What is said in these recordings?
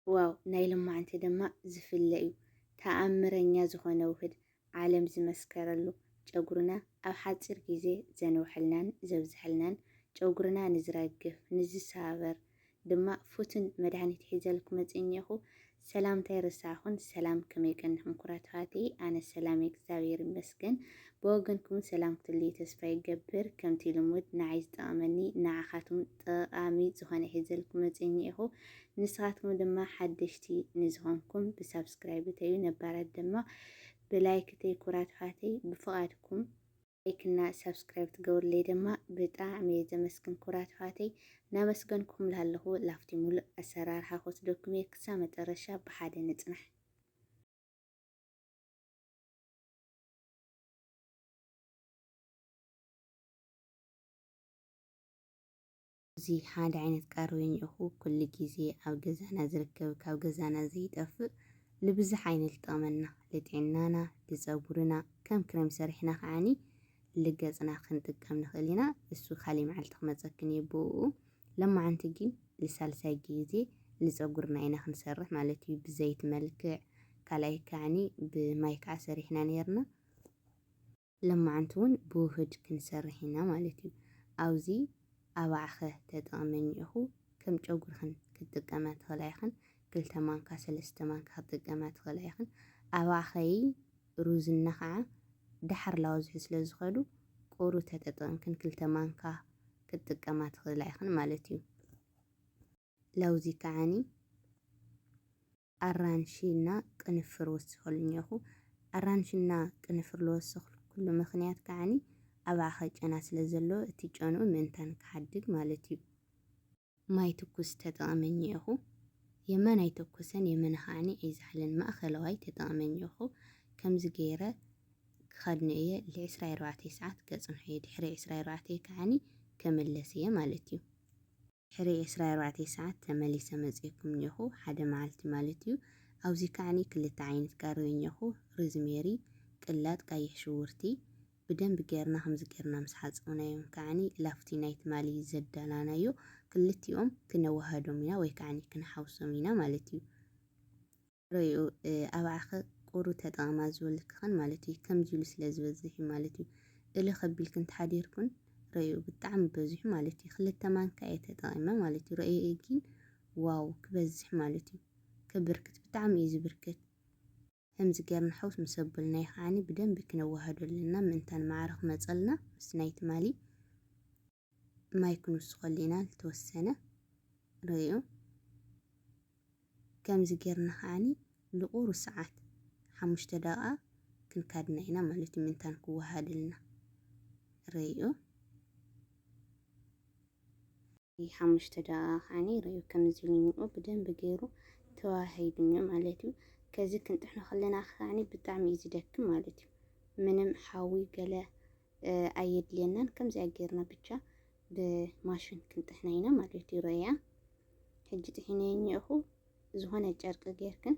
ዋው ናይ ልማዓንቲ ድማ ዝፍለ እዩ ተኣምረኛ ዝኾነ ውህድ ዓለም ዝመስከረሉ ጨጉርና ኣብ ሓፂር ግዜ ዘንውሕልናን ዘብዝሕልናን ጨጉርና ንዝረግፍ ንዝሳበር ድማ ፉትን መድሓኒት ሒዘልኩም መፅኘኹ ሰላምታይ ርሳኹን ሰላም ከመይ ቀንሕም ኩራትፋቴ ኣነ ሰላም እግዚአብሔር ይመስገን ብወገንኩም ሰላም ክትልይ ተስፋ ይገብር ከምቲ ልሙድ ንዓይ ዝጠቕመኒ ንዓኻትኩም ጠቃሚ ዝኾነ ሒዘልኩም መፅኘኹ ንስኻትኩም ድማ ሓደሽቲ ንዝኾንኩም ብሳብስክራይብ ተዩ ነባራት ድማ ብላይክ ተይ ኩራትፋተይ ብፍቓድኩም ላይክና ሳብስክራይብ ትገብሩለይ ድማ ብጣዕሚ ዘመስግን ኩራትፋተይ ናመስገንኩም ላለኹ ላፍቲ ሙሉእ ኣሰራርሓ ክወስደኩም እየ ክሳብ መጨረሻ ብሓደ ንፅናሕ። እዚ ሓደ ዓይነት ቃርበኝኹ ኩሉ ግዜ ኣብ ገዛና ዝርከብ ካብ ገዛና ዘይጠፍእ ልብዙሕ ዓይነት ይጠቕመና ለጥዕናና ለፀጉርና ከም ክሬም ሰሪሕና ከዓኒ ልገፅና ክንጥቀም ንኽእል ኢና። እሱ ካሊእ መዓልቲ ክመፀክን እየ ብኡ ለማዓንቲ ግን ልሳልሳይ ግዜ ንፀጉርና ኢና ክንሰርሕ ማለት እዩ ብዘይቲ መልክዕ ካልኣይ ከዓኒ ብማይ ከዓ ሰሪሕና ነርና ለማዓንቲ እውን ብውህድ ክንሰርሕ ኢና ማለት እዩ። ኣብዚ ኣባዕኸ ተጠቕመኝ ኢኹ ከም ጨጉርኽን ክትጥቀማ ትኽእላ ኢኽን 2 ማንካ 3 ማንካ ክትጥቀማ ትኽእላ ኢኽን ኣባዕኸይ ሩዝና ከዓ ድሓር ላወዝሑ ስለ ዝኸዱ ቁሩ ተጠቐምክን 2 ማንካ ክትጥቀማ ትኽእላ ኢኽን ማለት እዩ። ለውዚ ከዓኒ ኣራንሺና ቅንፍር ወሲኸሉኝ ኢኹ ኣራንሺና ቅንፍር ዝወሰኽሉ ምኽንያት ከዓኒ ኣባዕኸ ጨና ስለ ዘለዎ እቲ ጨንኡ ምእንታን ክሓድግ ማለት እዩ። ማይ ትኩስ ተጠቕመኝ ኢኹ የመን ኣይተኮሰን የመን ከዓኒ ኣይዝሓለን ማእኸለዋይ ተጠቕመኝ ኢኹ ከምዚ ገይረ ክኸድነ እየ ል24 ሰዓት ከፅንሖ እየ ድሕሪ 24 ከዓኒ ከመለስ እየ ማለት እዩ። ድሕሪ 24 ሰዓት ተመሊሰ መፂኩም ኢኹ ሓደ መዓልቲ ማለት እዩ። ኣብዚ ከዓኒ 2 ዓይነት ቃርበኝ ኢኹ ሮዝሜሪ ቅላጥ ቀይሕ ሽጉርቲ ብደንብ ጌርና ከምዚ ጌርና ምስ ሓፀብናዮም ከዓኒ ላፍቲ ናይቲ ማሊ ዘዳላናዮ ክልቲኦም ክነዋሃዶም ኢና ወይ ከዓኒ ክንሓውሶም ኢና ማለት እዩ። ርኡ ኣባዕኸ ቁሩ ተጠቕማ ዝበልክኸን ማለት እዩ ከምዚ ኢሉ ስለ ዝበዝሕ ማለት እዩ። እሊ ከቢልክን ተሓዲርኩን ርኡ ብጣዕሚ በዚሑ ማለት እዩ 2 ማንካ እየ ተጠቒመ ማለት እዩ። ርኡ ግን ዋው ክበዝሕ ማለት እዩ ከብርክት ብጣዕሚ እዩ ዝብርክት ከምዚ ጌርና ሓውስ ምስ ኣበልና ከዓኒ ብደንብ ክነዋህዶ ኣለና ምእንታን ማዕረ ክመፀልና ምስ ናይቲ ማሊ ማይ ክንውስኸሉ ኢና ዝተወሰነ ርኡ ከምዚ ጌርና ከዓኒ ንቁሩ ሰዓት 5 ደቂቓ ክንካድና ኢና ማለት እዩ ምእንታን ክዋሃደልና ርኡ 5 ደቂቓ ከዓኒ ርኡ ከምዚ ኢሉ ብደንብ ገይሩ ተዋሂዱኛ ማለት እዩ። ከዚ ክንጥሕኖ ከለና ከዓኒ ብጣዕሚ እዩ ዝደክም ማለት እዩ። ምንም ሓዊ ገለ ኣየድልየናን ከምዚ ጌርና ብቻ ብማሽን ክንጥሕና ኢና ማለት እዩ። ርያ ሕጂ ጥሒነዮ ኢኹ ዝኾነ ጨርቂ ጌርክን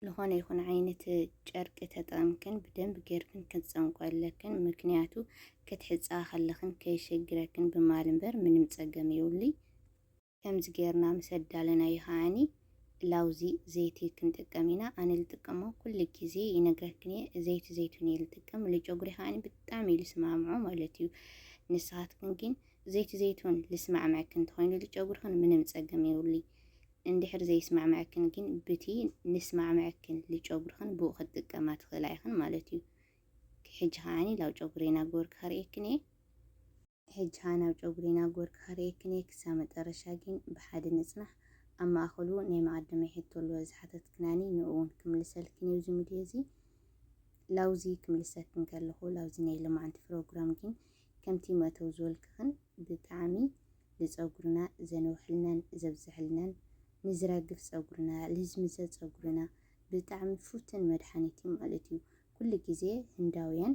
ዝኾነ ይኹን ዓይነት ጨርቂ ተጠቒምክን ብደንብ ጌርክን ክትፀንቆ ኣለክን ምክንያቱ ክትሕፃ ከለኽን ከይሸግረክን ብማል እምበር ምንም ፀገም የብሉይ። ከምዚ ጌርና ምስ ኣዳለናዮ ከዓኒ ላውዚ ዘይቲ ክንጥቀም ኢና ኣነ ዝጥቀሞ ኩሉ ግዜ ይነግረክን እየ ዘይቲ ዘይቱን እየ ዝጥቀም ንጨጉሪ ከዓኒ ብጣዕሚ እዩ ዝስማዕምዖ ማለት እዩ። ንስኻትኩን ግን ዘይቲ ዘይቱን ዝስማዕምዐክን እንተኾይኑ ንጨጉርክን ምንም ፀገም የብሉይ እንድሕር ዘይስማዕምዐክን ግን ብቲ ንስማዕምዐክን ንጨጉርክን ብኡ ክትጥቀማ ትኽእላ ኢኽን ማለት እዩ። ሕጂ ከዓኒ ላብ ጨጉሬና ጎርካ ክሪአክን እየ ሕጂ ከዓ ናብ ጨጉሬና ጎርካ ክሪአክን እየ ክሳብ መጨረሻ ግን ብሓደ ንፅናሕ ኣብ ማእኸሉ ናይ መቐደመ ሕቶ ኣለዎ ዝሓተትክናኒ ንኡ እውን ክምልሰልክን እዩ እዚ ቪድዮ እዚ ላውዚ ክምልሰክን ከለኹ ላውዚ ናይ ልማዓንቲ ፕሮግራም ግን ከምቲ መእተው ዝበልክኽን ብጣዕሚ ንፀጉርና ዘንውሕልናን ዘብዝሕልናን ንዝረግፍ ፀጉርና ልዝምዘ ፀጉርና ብጣዕሚ ፉትን መድሓኒት እዩ ማለት እዩ። ኩሉ ግዜ ህንዳውያን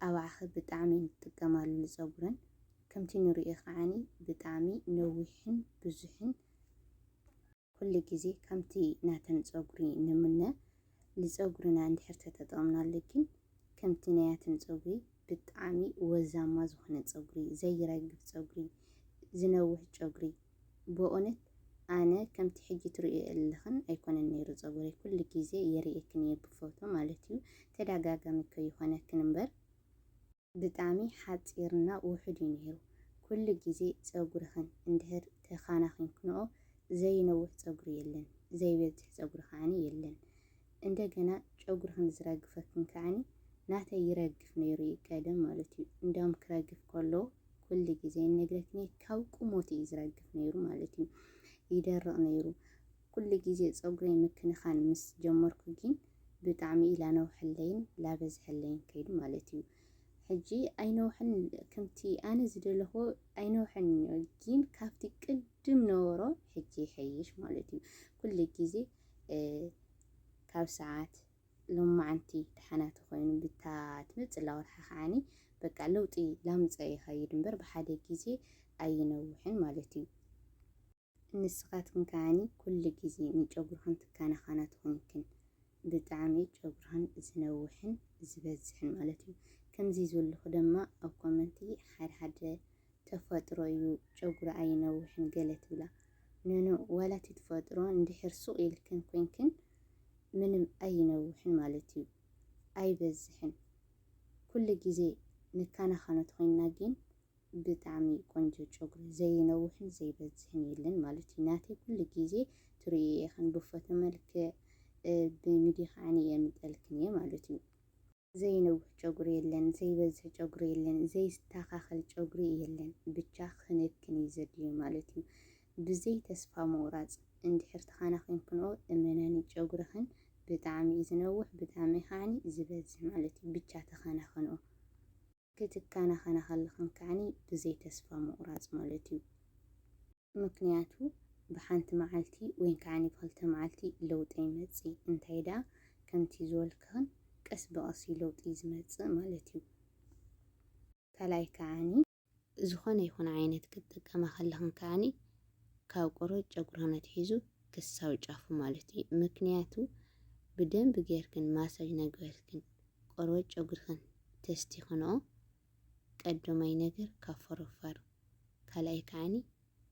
ኣባዕኸ ብጣዕሚ ይጥቀማሉ ንፀጉረን ከምቲ ንሪኦ ከዓኒ ብጣዕሚ ነዊሕን ብዙሕን ኩሉ ግዜ ከምቲ ናተን ፀጉሪ ንምነ ንፀጉርና እንድሕር ተጠቐምናሉ ግን ከምቲ ናያተን ፀጉሪ ብጣዕሚ ወዛማ ዝኾነ ፀጉሪ ዘይረግፍ ፀጉሪ ዝነውሕ ጨጉሪ ብእውነት أنا كم تحجي تري اللخن أيكون النير زغوري كل جزء يريكني بفوتو مالتيو تدعجاجا مكيو هنا كنبر بتعمي حاتيرنا وحدي نيرو كل جزء زغورهن اندهر تخانخن كنو زي نوح زغوري يلن زي بيت زغور خاني يلن عندنا زغورهن زراقفكن كعني ناتا يرقف نيرو قادم مالتيو اندام كراقف كله كل جزء نقرتني كاوكو موتي يزراقف نيرو مالتيو يدرق نيرو كل جزء صغري مكنخان مس جمركو جين بطعمي لا نوح اللين لا بزح اللين كيد مالتيو حجي أي نوحن كمتي أنا زدله أي نوحن جين كافتي قدم نورو حجي حيش مالتيو كل جزء كاو ساعات لما عنتي تحنات خوين بتات متلا ورحخ عني بقى لوطي لامصي خيد مبر بحدا جزء أي نوحن مالتيو نسخاتكم كاني كل جزء من جبرهن كان خاناتهم يمكن بتعمي جبرهن زنوحن زبزحن مالتي كم زيزول خدمة أو كومنتي حد تفطروا جبر أي نوحن قالت ولا نونو ولا تتفطروا عند حرصو إلكن كوينكن من أي نوحن مالتي أي بزحن كل جزء نكان خاناتهم ناجين بتعمي كونجو شغل زي نوحن زي بزحن يلن مالتي ناتي كل جزء تري خن بفت ملك بمدي خاني يمتلكني مالتي زي نوح شغل يلن زي بزح شغل يلن زي استخاخل شغل يلن بتشاخ نكني زدي مالتي بزي تسفى موراز عند حرت خانة خنكنو إمناني شغلهن بتعمي زنوح بتعمي خاني زبزح مالتي بتشاخ خانة خنو كتكانا خانا خلقن كعني بزي تسفى مقراز مالتيو مكنياتو بحانت معالتي وين كعني بخلت معالتي لوط يمزي انتايدا كمتي زولكن قس بقصي لوط يزمزي مالتيو كلاي كعني زخون يكون عينت كتكاما خلقن كعني كاو قروج جغرهن تحيزو كساو جافو مالتي مكنياتو بدن بغيركن ماساج نغيركن قروج جغرهن تستي خنو قدماي ነገር ካፈረፈር ከላይ ካኒ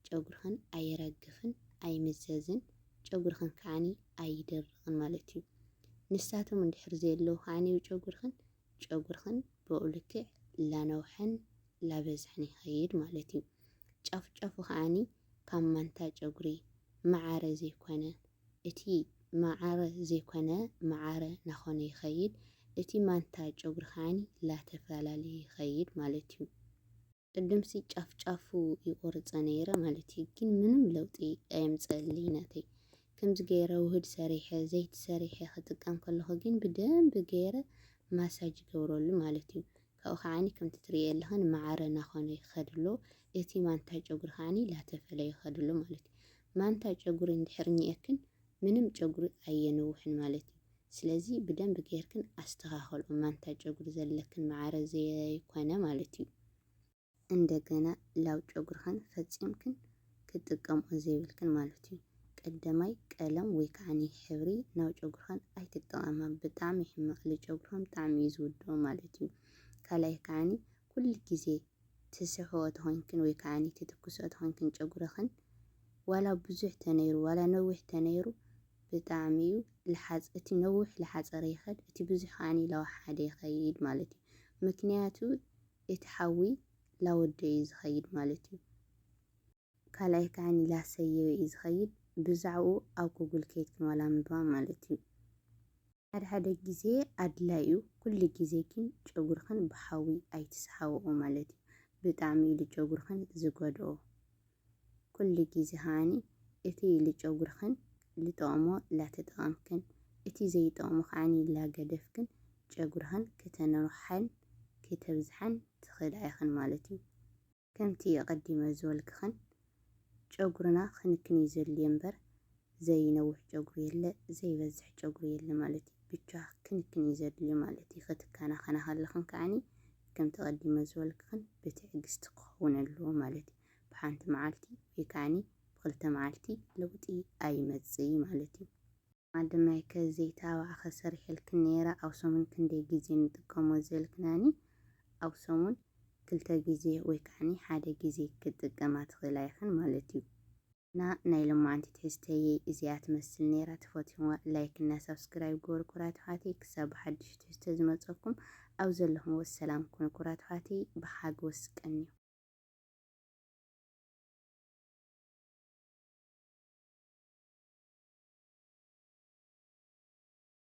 ጨጉርህን አይረግፍን አይመዘዝን ጨጉርህን ካኒ አይደርቅን ማለት እዩ ንሳቶም እንድሕር ዘለው ካኒ ጨጉርህን በኡልክዕ ላነውሐን ላበዝሕን ይኸይድ ማለት እዩ ጫፍ ጫፉ ካኒ ካብ ማንታ ጨጉሪ ማዓረ ዘይኮነ እቲ ማዓረ ዘይኮነ ማዓረ ናኾነ ይኸይድ እቲ ማንታ ጨጉር ካኒ ላተፈላለ ይኸይድ ማለት እዩ ቅድምሲ ጫፍ ጫፉ ይቆርጸ ነይረ ማለት እዩ ግን ምንም ለውጢ አየምጸልይናተይ ከምዚ ገይረ ውህድ ሰሪሐ ዘይት ሰሪሐ ክጥቀም ከለኹ ግን ብደንብ ገይረ ማሳጅ ገብረሉ ማለት እዩ ካብኡ ካኒ ከምቲ ትሪእየለኽን ማዓረ ናኾነ ይኸድሎ እቲ ማንታ ጨጉር ካኒ ላተፈለ ይኸድሎ ማለት እዩ ማንታ ጨጉር እንድሕር ኒአክን ምንም ጨጉር አየነውሕን ማለት እዩ ስለዚህ بدنب ገይርክን አስተኻኸሉ ማንታ ጨጉር ዘለክን ማዓረ ዘይኮነ ማለት እዩ እንደገና ላው ጨጉርህን ፈጺምክን ክትጥቀሙ ዘይብልክን ማለት እዩ ቀደማይ ቀለም ወይ ካኒ ሕብሪ ናው ጨጉርህን አይትጠቀማ በጣም ይሕመቅ ለጨጉርህን በጣም ይዝውዶ ማለት እዩ ካላይ ካኒ ኩል ጊዜ ትስሕዎ ተኾንክን ወይ ካኒ ትትኩሶ ተኾንክን ጨጉርህን ዋላ ብዙሕ ተነይሩ ዋላ ነዊሕ ተነይሩ بتعميو لحظ اتي نوح لحظة ريخد اتي بزحاني لو حدا يخيد مالتي مكنياتو اتحوي لو دي يزخيد مالتي كالاي كاني لا سيوي يزخيد بزعو او كوغل كيت كمالا مبا مالتي هذا جزي أدلايو كل جزي كين جوغرخن بحاوي اي تسحاو مالتي بتعمي لجوغرخن زقودو كل جزي هاني اتي لجوغرخن لطعمه لا تتغمكن اتي زي طعمه خاني لا قدفكن جاقرهن كتنرحن كتبزحن تخدعيخن مالتي كمتي يقدم زولكخن جاقرنا خنكني زل ينبر زي نوح جاقري يلا زي بزح جاقري يلا مالتي بجاه كنكني زل مالتي ختكانا خنا هالخن كعني كم تقدم زولكخن بتعقس تقهون اللو مالتي بحانت معالتي يكعني قلت معلتي لوطي أي مزي مالتي عندما يكزيتا وعخسر حلك النيرة أو سمن كندي جزي نتقوم وزيلك ناني أو سمن كلتا جزي ويكعني حدا جزي كتقامات غلايخن مالتي ናይ ሎማዓንቲ ትሕዝተይ እዚኣ ትመስል ነይራ። ተፈትዩዋ ላይክ እና ሰብስክራይብ ገበሩ ኩራት ኣሕዋተይ። ክሳብ ሓድሽ ትሕዝቶ ዝመፀኩም ኣብ ዘለኹም ወሰላም ኩኑ ኩራት ኣሕዋተይ ብሓጎስ ቀንዩ።